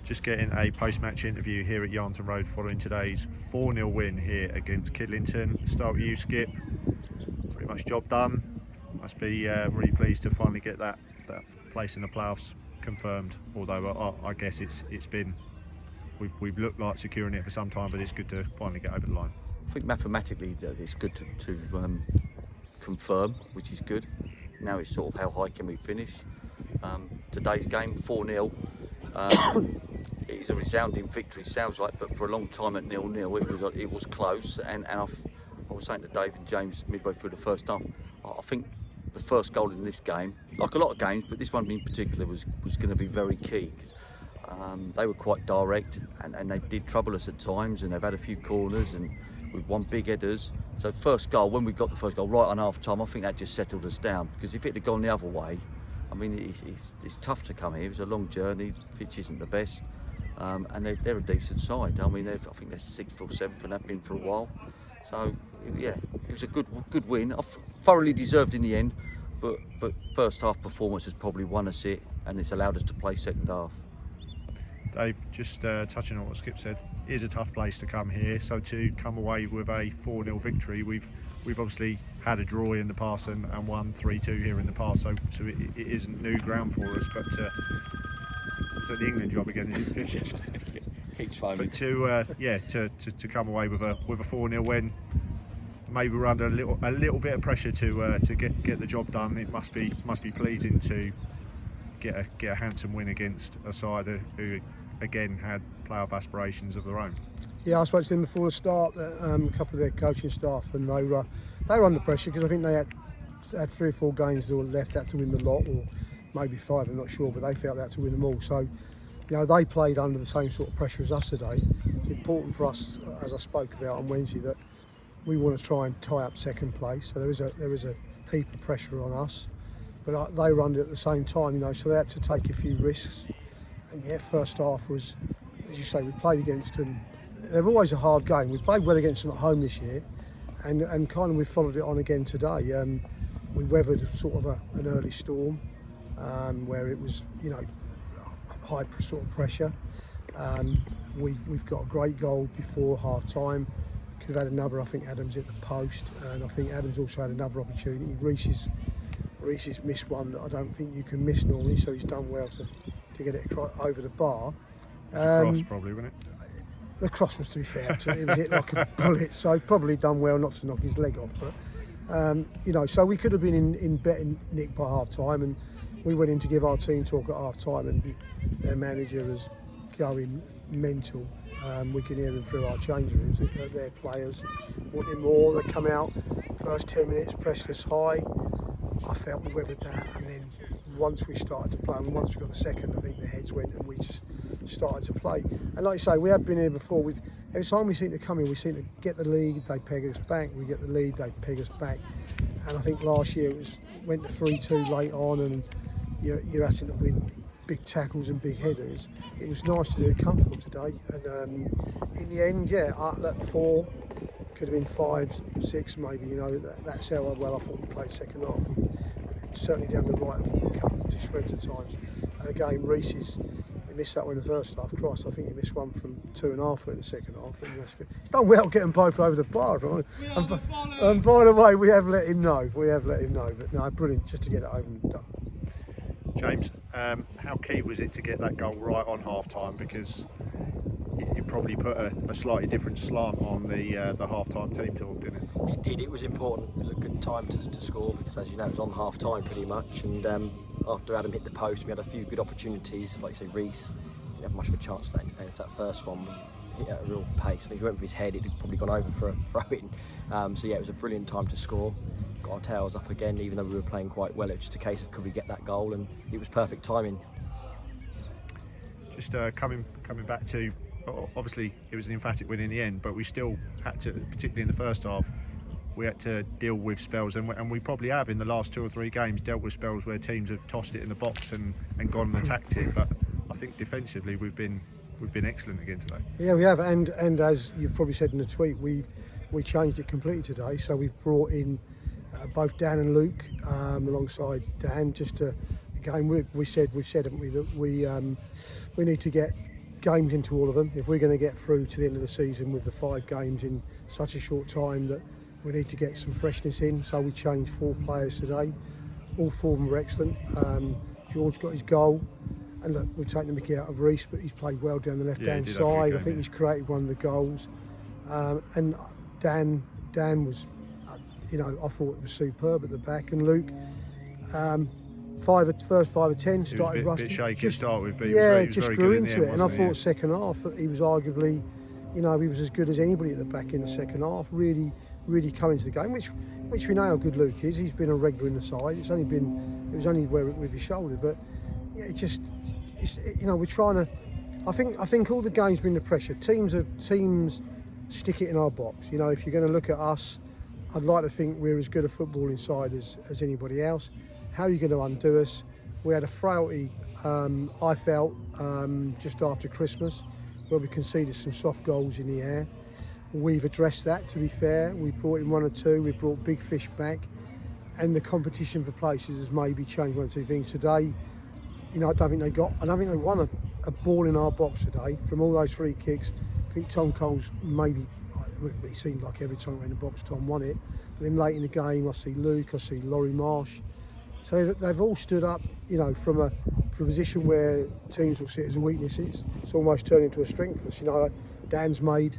Just getting a post-match interview here at Yarnton Road following today's 4-0 win here against Kidlington. Start with you, Skip. Pretty much job done. Must be really pleased to finally get that place in the playoffs confirmed. Although I guess it's been we've looked like securing it for some time, but it's good to finally get over the line. I think mathematically it's good to confirm, which is good. Now it's sort of how high can we finish. Today's game 4-0. It is a resounding victory, sounds like, but for a long time at 0-0 it was close. And I was saying to Dave and James midway through the first half, I think the first goal in this game, like a lot of games, but this one in particular was going to be very key. They were quite direct and they did trouble us at times, and they've had a few corners and we've won big headers. So first goal, when we got the first goal right on half time, I think that just settled us down, because if it had gone the other way, I mean, it's tough to come here. It was a long journey, pitch isn't the best, and they're a decent side. I mean, I think they're 6th or 7th and have been for a while. So yeah, it was a good win. Thoroughly deserved in the end, but first half performance has probably won us it, and it's allowed us to play second half. Dave, just touching on what Skip said, it is a tough place to come here. So to come away with a 4-0 victory, we've obviously had a draw in the past and won 3-2 here in the past. So it isn't new ground for us. But so the England job again, is it, Skip? Keeps foaming. But to come away with a 4-0 win, maybe we're under a little bit of pressure to get the job done. It must be pleasing to get a handsome win against a side who again had playoff aspirations of their own. Yeah, I spoke to them before the start, a couple of their coaching staff, and they were under pressure, because I think they had 3 or 4 games that were left out to win the lot, or maybe 5, I'm not sure, but they felt they had to win them all. So, you know, they played under the same sort of pressure as us today. It's important for us, as I spoke about on Wednesday, that we want to try and tie up second place. So there is a heap of pressure on us, but they were under it at the same time, you know, so they had to take a few risks. And yeah, first half was, as you say, we played against them. They're always a hard game. We played well against them at home this year, and kind of we followed it on again today. We weathered sort of an early storm where it was, you know, high sort of pressure. We've got a great goal before half time. Could have had another. I think Adams hit the post, and I think Adams also had another opportunity. Reese's missed one that I don't think you can miss normally, so he's done well to get it over the bar. Cross probably, wasn't it? The cross was, to be fair, it was hit like a bullet, so probably done well not to knock his leg off. But you know, so we could have been in better nick by half time, and we went in to give our team talk at half time, and their manager was going mental. We can hear them through our change rooms. Their players wanting more. They come out first 10 minutes, pressed us high. I felt we weathered that, and then once we started to play, and once we got the second, I think the heads went and we just started to play. And like you say, we have been here before. Every time we seem to come here, we seem to get the lead, they peg us back. We get the lead, they peg us back. And I think last year went to 3-2 late on, and you're having to win big tackles and big headers. It was nice to do it comfortable today. And in the end, that 4 could have been 5, 6 maybe. You know, that's how well I thought we played second half. Certainly down the right, I thought we cut to shreds at times. And again, we missed that one in the first half. Christ, I think he missed one from 2.5 in the second half. And he's done well getting both over the bar. And by the way, we have let him know. But no, brilliant, just to get it over and done. James, how key was it to get that goal right on half time? Because it probably put a slightly different slant on the half time team talk, didn't it? It did. It was important. It was a good time to score, because, as you know, it was on half time pretty much. And after Adam hit the post, we had a few good opportunities. Like you say, Reese didn't have much of a chance for that in fairness. That first one was hit at a real pace. I think if he went for his head, it had probably gone over for a throw-in. So yeah, it was a brilliant time to score. Got our tails up again, even though we were playing quite well. It was just a case of could we get that goal, and it was perfect timing. Just coming back to, obviously it was an emphatic win in the end, but we still had to, particularly in the first half, we had to deal with spells, and we probably have in the last 2 or 3 games dealt with spells where teams have tossed it in the box and gone and attacked it. But I think defensively we've been excellent again today. Yeah, we have, and as you've probably said in the tweet, we changed it completely today. So we've brought in both Dan and Luke alongside Dan, just to, again, we've said, haven't we, that we need to get games into all of them. If we're going to get through to the end of the season with the 5 games in such a short time, that we need to get some freshness in. So we changed 4 players today. All 4 of them were excellent. George got his goal, and look, we've taken the mickey out of Reece, but he's played well down the left-hand side. I think he's created one of the goals. And Dan was, I thought it was superb at the back. And Luke, first 5 or 10 started rusty. Bit shaky to start with, but just grew into it. And I thought second half he was arguably, he was as good as anybody at the back in the second half. Really coming to the game, which we know how good Luke is. He's been a regular in the side. It was only with his shoulder, but yeah, we're trying to. I think all the games been the pressure. Teams stick it in our box. If you're going to look at us, I'd like to think we're as good a footballing side as anybody else. How are you going to undo us? We had a frailty, I felt, just after Christmas, where we conceded some soft goals in the air. We've addressed that, to be fair. We brought in 1 or 2, we brought big fish back, and the competition for places has maybe changed 1 or 2 things. Today, I don't think they won a ball in our box today. From all those free kicks, I think Tom Cole's maybe, it seemed like every time we were in the box, Tom won it. But then late in the game, I see Luke, I see Laurie Marsh. So they've all stood up, from a position where teams will see it as a weakness. It's almost turned into a strength for us. Dan's made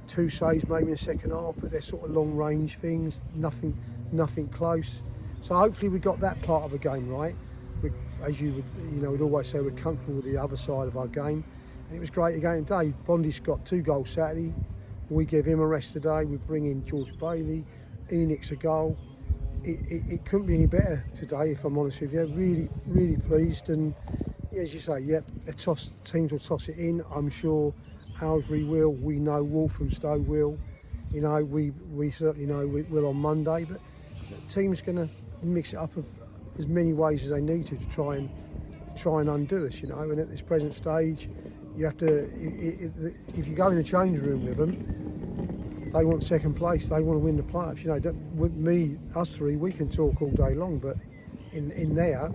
2 saves maybe in the second half, but they're sort of long range things, nothing close. So hopefully we got that part of the game right. As you would, we'd always say we're comfortable with the other side of our game, and it was great again today. Bondi's got 2 goals Saturday. We give him a rest today. We bring in George Bailey, Enoch's a goal. It couldn't be any better today, if I'm honest with you. Really pleased, and as you say, teams will toss it in. I'm sure Aylesbury will. We know Walthamstow will. We certainly know we will on Monday, but the team's going to mix it up as many ways as they need to try and undo us. And at this present stage, you have to. If you go in the change room with them, they want second place. They want to win the playoffs. With us 3, we can talk all day long, but in there,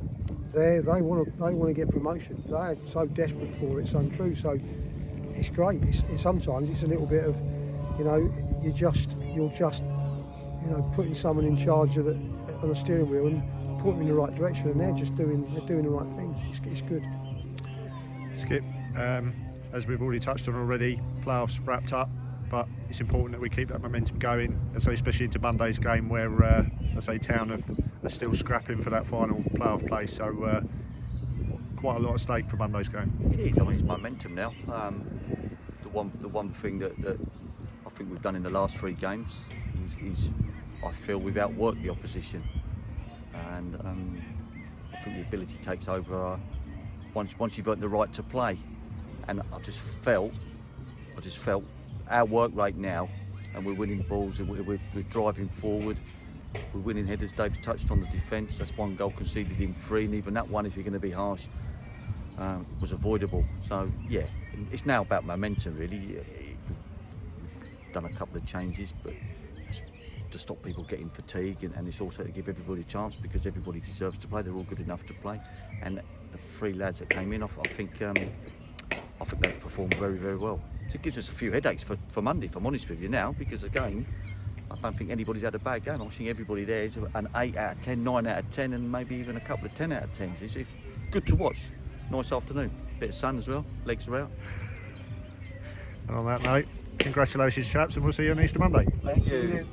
they want to get promotion. They're so desperate for it, it's untrue. So it's great. Sometimes it's a little bit of, you're just putting someone in charge of on a steering wheel and putting them in the right direction, and they're doing the right things. It's good. Skip, as we've already touched on already, playoffs wrapped up, but it's important that we keep that momentum going, especially into Monday's game, where Town are still scrapping for that final playoff place. So quite a lot at stake for Monday's game. It is. It's momentum now. The one thing that I think we've done in the last 3 games is I feel we've outworked the opposition, and I think the ability takes over once you've earned the right to play. And I just felt our work rate now, and we're winning balls, and we're driving forward, we're winning headers. David touched on the defence. That's 1 goal conceded in 3, and even that one, if you're going to be harsh, was avoidable. So yeah, it's now about momentum really. We've done a couple of changes, but to stop people getting fatigued, and it's also to give everybody a chance, because everybody deserves to play. They're all good enough to play, and the 3 lads that came in, I think they performed very, very well. So it gives us a few headaches for Monday, if I'm honest with you now, because again, I don't think anybody's had a bad game. I think everybody there is an 8 out of 10, 9 out of 10, and maybe even a couple of 10 out of 10s. It's good to watch. Nice afternoon. Bit of sun as well. Legs are out. And on that note, congratulations, chaps, and we'll see you on Easter Monday. Thank you.